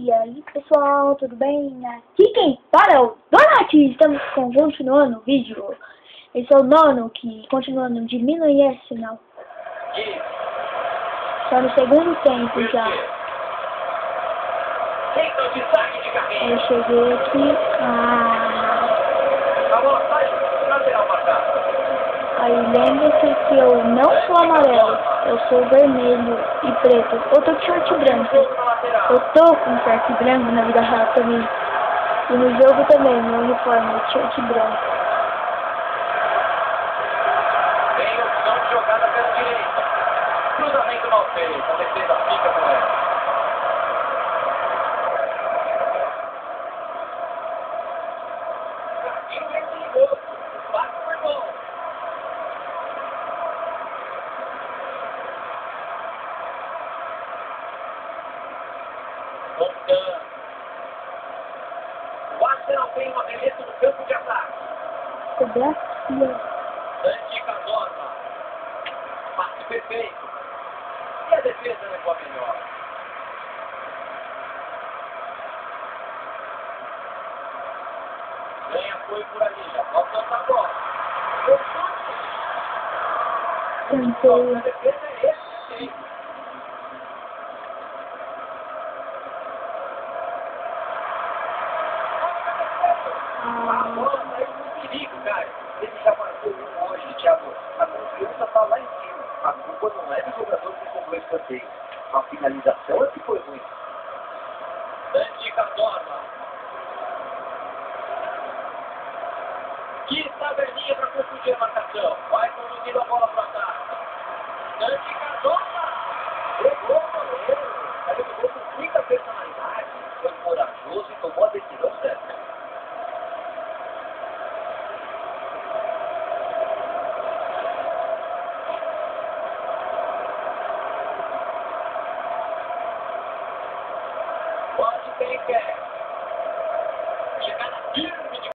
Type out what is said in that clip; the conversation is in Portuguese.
E aí pessoal, tudo bem? Aqui quem fala é o Donati. Estamos continuando o vídeo. Esse é o nono que continuando diminuir esse sinal. Está no segundo tempo já. Eu cheguei aqui. Aí lembre-se que eu não sou amarelo, eu sou vermelho e preto. Eu tô com short branco. Eu tô com short branco na vida real também. E no jogo também, meu uniforme é short branco. Tem opção de jogada pela direita. Cruzamento mal feito. A defesa fica com ela. Carrinho é perigoso. O passe foi bom. Voltando. O Arsenal tem uma arremesso no campo de ataque. Dante Cazorla. Passe perfeito. E a defesa levou a melhor. Ganha apoio por ali. Já falta a bola. A defesa é esse. A bola saiu com perigo, cara. Ele já marcou um hoje, Thiago. A confiança está lá em cima. A culpa não é do jogador que cobrou esse escanteio. A finalização é que foi ruim. Dante Cazorla. Que taverninha para confundir a marcação. Vai conduzindo a bola para trás. Dante Cazorla. Pegou o goleiro. Ele jogou com muita personalidade. Foi corajoso e tomou a decisão certa. Pode quem quer.